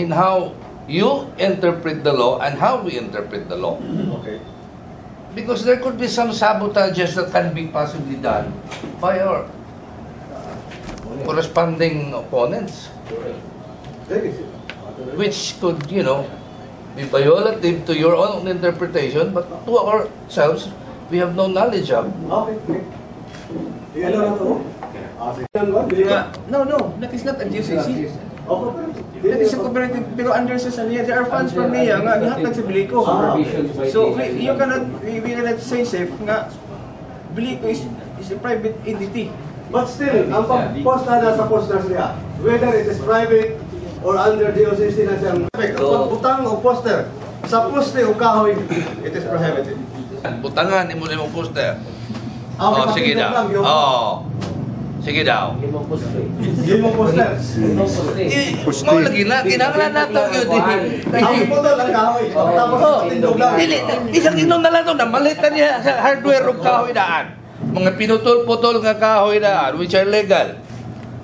in how you interpret the law and how we interpret the law. Okay. Because there could be some sabotages that can be possibly done by our corresponding opponents, which could, you know, be violative to your own interpretation, but to ourselves, we have no knowledge of. Okay. No, that is not a GCC. That is a cooperative, pero under sa NIA, there are funds from NIA nga gihatag sa Bilico. So you cannot, we cannot say safe nga Bilico is a private entity. But still, ang pagposta na sa posters niya, whether it is private or under DOCC na siyang pagbutang o poster sa poste o kahoy, it is prohibited. Butangan, mo limang poster. Oh, sige daw. Sige daw. Limang poster. Mau lagi na, kinanglan nato yun. Ang putol ang kahoy. Tapos tindog lang. Isang inom na lang ito, namalitan niya sa hardware o kahoy daan. Mga pinutol-putol nga kahoy daan, which are legal.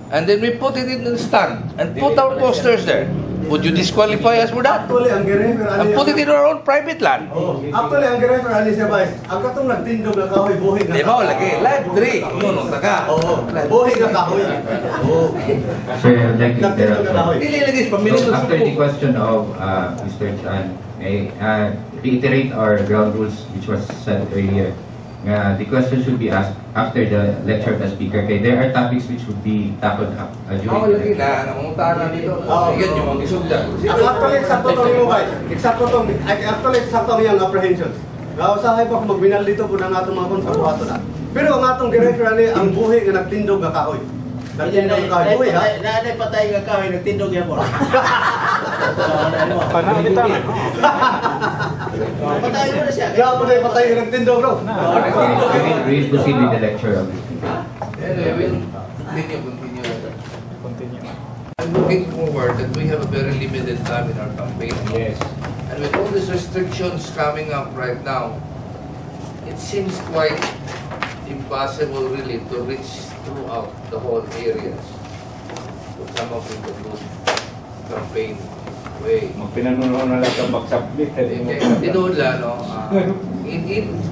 And then we put it in the stand and put our posters there. Would you disqualify us for that? Actually, ang girefer And put it in our own private land. Actually, ang girefer ali siya ba? Ang katong nagtindog na kahoy, buhay na. Di ba, lagi. Live 3. No, taka. Buhay na kahoy. Sir, I'd like to interrupt. Dili lagi, pamilya So, after the question of Mr. Chan, may reiterate our ground rules which was said earlier. The question should be asked after the lecture of the speaker. Okay, there are topics which would be tackled during the lagi lecture. na. Namuntahan na dito. Yan yung mga isugda. Actually, eksakto to mo ba? Actually, eksakto yung apprehension. Usahay pa kung magbinal dito po na natong mga konservato na. Pero ang atong girefer ali, ang buhay nga nagtindog nga kahoy. Nagtindog nga kahoy. Buhay ha? Naanay patay nga kahoy, nagtindog yan mo. Panahon kita. Patay mo na siya. Kaya mo na patay nga nagtindog bro. We will proceed with the lecture of the speaker. Anyway, continue. I'm looking forward that we have a very limited time in our campaign. Yes. And with all these restrictions coming up right now, it seems quite impossible really to reach throughout the whole areas to come up with a good campaign way. Pinanuno na lang ang bagsablit. Tinula, no?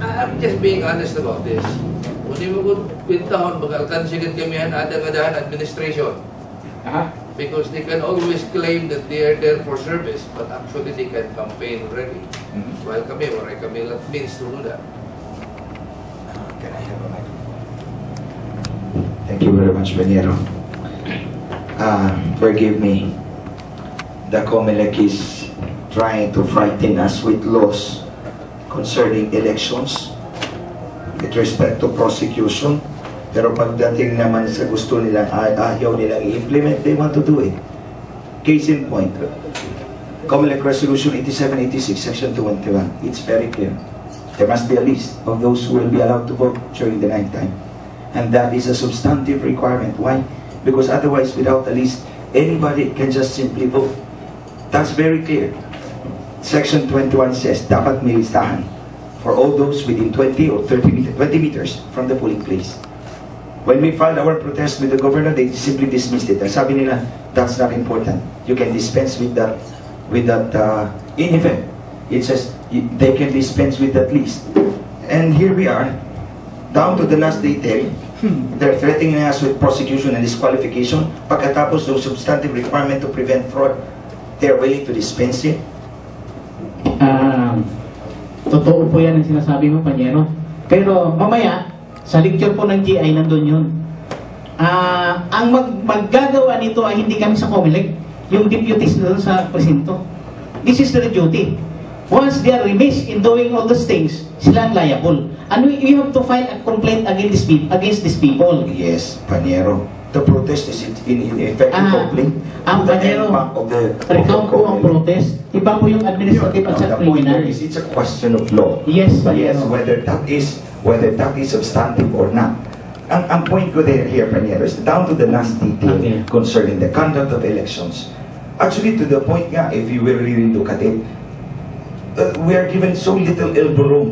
I'm just being honest about this. Kung di mo kung pintahon, mag-alkansigan kami adang-adahan administration. Because they can always claim that they are there for service, but actually they can campaign already. While kami lahat means to do that. Can I have a microphone? Thank you very much, Beniero. Forgive me. The COMELEC is trying to frighten us with laws concerning elections with respect to prosecution. Pero pagdating naman sa gusto nilang ayaw nilang i-implement, they want to do it. Case in point, COMELEC Resolution 8786, Section 221, it's very clear. There must be a list of those who will be allowed to vote during the night time. And that is a substantive requirement. Why? Because otherwise, without a list, anybody can just simply vote. That's very clear. Section 21 says, dapat may listahan for all those within 20 or 20 meters from the polling place. When we filed our protest with the governor, they simply dismissed it. Sabi nila, that's not important. You can dispense with that. In effect, it says they can dispense with that list. And here we are, down to the last detail. They're threatening us with prosecution and disqualification. Pagkatapos ng substantive requirement to prevent fraud, they're willing to dispense it. Totoo po yan ang sinasabi mo, Panyero. Pero mamaya, sa lecture po ng GI, nandun yun. Ang maggagawa nito ay hindi kami sa COMELEC, yung deputies na doon sa presinto. This is their duty. Once they are remiss in doing all those things, sila ang liable. And we have to file a complaint against these people. Yes, Panyero. The protest is in effect a complaint. Ang Panyero, recount po ang protest. Iba po yung administrative at sa criminal. It's a question of law. Yes, Yes, Panyero. whether that is substantive or not. Ang point ko here, Panyero, is down to the last detail concerning the conduct of elections. Actually, to the point nga, if you will really look at it, we are given so little elbow room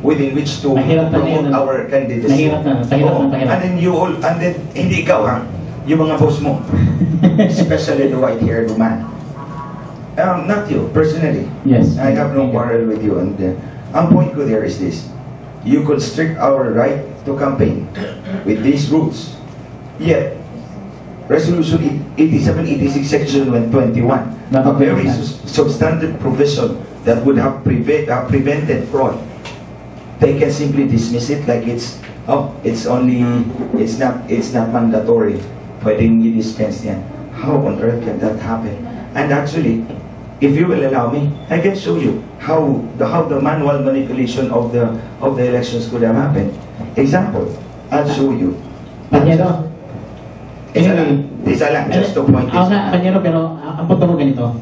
within which to promote our candidacy. And then hindi ikaw ha, yung mga boss mo, especially the white-haired man. Not you, personally. Yes. I have no quarrel with you. And ang point ko there is this. You constrict our right to campaign with these rules. Yet, Resolution 8786, Section 121, a very substantive provision that would have prevented fraud. They can simply dismiss it like it's not mandatory. Pwedeng i-dispense yan. How on earth can that happen? And actually, if you will allow me, I can show you how the manual manipulation of the elections could have happened. Example, I'll show you. Panyero. Isa lang, just to point this out. out. Panyero, pero ang punto mo ganito.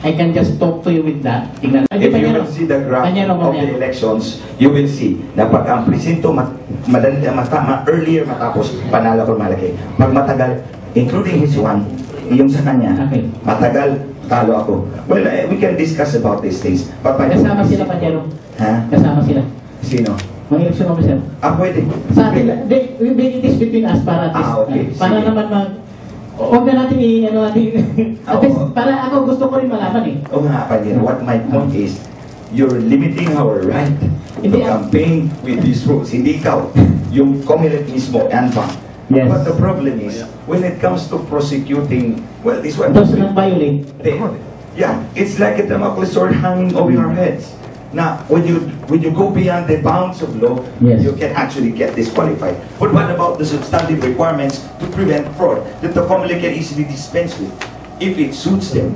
I can just talk to you with that. Tingnan. If you will see the graph of the elections, you will see na pag ang presinto earlier matapos, panalo ko malaki. Pag matagal, including his one, yung sa kanya, matagal, talo ako. Well, we can discuss about these things. Kasama sila, Panyero. Ha? Kasama sila. Sino? Mga election officer. Pwede. Sa atin, we make it is between us para at least. Okay. Para Sige. naman huwag na natin at least, para ako gusto ko rin malaman eh. Oo nga, Panyero, what my point is, you're limiting our right to campaign with these rules. Hindi ikaw, yung COMELEC mismo, ANFA. Yes. But the problem is, when it comes to prosecuting, well, this one... Those not violate. Yeah, it's like a Damocles sword hanging over your heads. Now, when you go beyond the bounds of law, yes, you can actually get disqualified. But what about the substantive requirements to prevent fraud that the COMELEC can easily dispense with, if it suits them?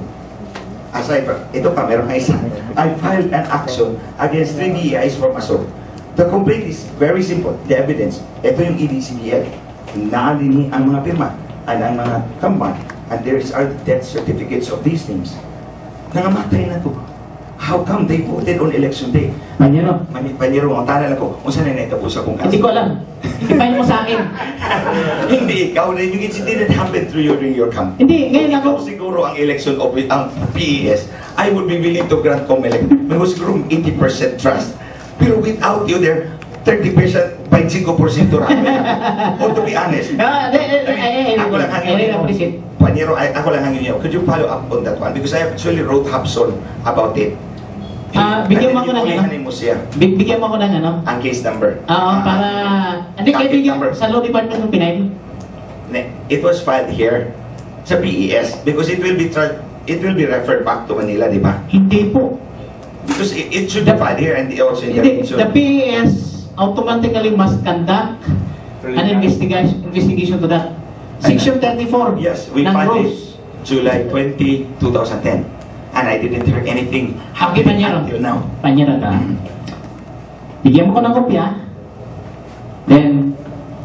Aside from, ito pa, meron ka isa. I filed an action against 3 DEIs from assault. The complaint is very simple. The evidence, ito yung EDCBL. Naalini ang mga pirma, ang mga kampan, and there are death certificates of these names. Nangamatay na to. How come they voted on election day? Panyero. Panyero, ang tanal ako, kung saan na ito sa kung kaso? Hindi ko alam. Ipahin mo sa akin. Hindi, ikaw na yung incident that happened during your campaign. Hindi, ngayon ako. Kung siguro ang election of ang PES, I would be willing to grant COMELEC. Pero siguro 80% trust. Pero without you there, 30%, 25% rami. Or to be honest. Ako lang hangin niyo. Panyero, ako lang hangin niyo. Could you follow up on that one? Because I actually wrote Hapson about it. Bigyan mo ako ng ano? Mo siya. Bigyan mo ako ng ano? Ang case number. Para... Hindi, kayo bigyan sa law department ng Pinay. It was filed here sa PES because it will be referred back to Manila, di ba? Hindi po. Because it should be filed here and also in the PES automatically must conduct an investigation to that. Section 34 yes, we filed it July 20, 2010. And I didn't hear anything until now. Panyero ka. Bigyan mo ko ng kopya. Then,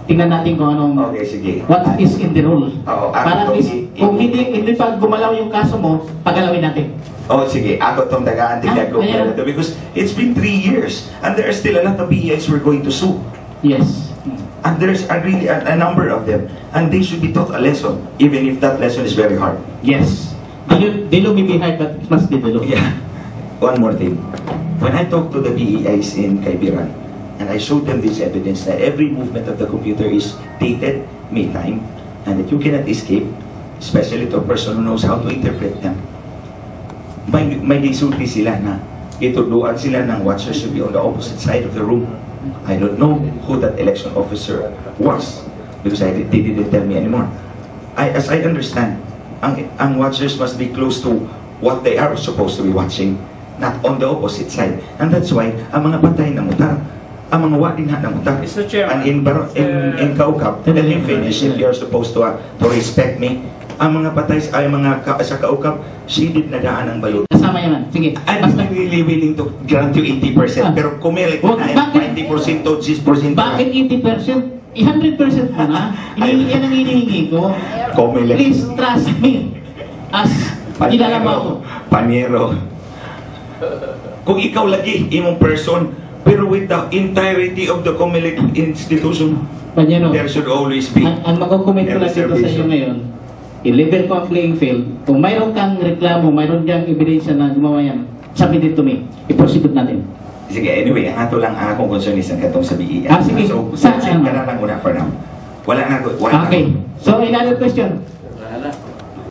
tingnan natin kung anong... Okay, sige. What is in the rule. Para at least, kung hindi pa gumalaw yung kaso mo, pagalawin natin. Oh, sige. Ako itong taga-antigag ko. Because it's been 3 years and there are still a lot of PES we're going to sue. Yes. And there's really a number of them. And they should be taught a lesson, even if that lesson is very hard. Yes. They will be hard, but it must be the law. Yeah. One more thing. When I talked to the PEIs in Kaibiran, and I showed them this evidence that every movement of the computer is dated, May time, and that you cannot escape, especially to a person who knows how to interpret them. May gisulti sila na ituduan sila ng watchers should be on the opposite side of the room. I don't know who that election officer was because they didn't tell me anymore. As I understand, ang watchers must be close to what they are supposed to be watching, not on the opposite side. And that's why ang mga patay na mutar, ang mga wadin na mutar. Mr. Chairman, in Kaukap, let me finish if you're supposed to respect me. Ang mga patay ay mga sa Kaukap, shaded na daan ng balot. Kasama yaman. Sige. I'm really willing to grant you 80%, pero COMELEC na 20%, 6%. Bakit 80%? 100% mo na. Yan ang hinihingi ko. COMELEC. Please trust me. As kilala mo ako. Panyero. Kung ikaw lagi, imong person, pero with the entirety of the COMELEC institution, Panyero, there should always be. Ang mag-comment ko lang dito sa iyo ngayon, i-level ko ang playing field. Kung mayroon kang reklamo, mayroon kang ebidensya na gumawa yan, submit it to me. I-proceed natin. Sige, anyway, ang ato lang ang akong concern is ang katong sa BEI. Sige. So, saan ka na lang una for now? Wala na ako. Okay. So, another question.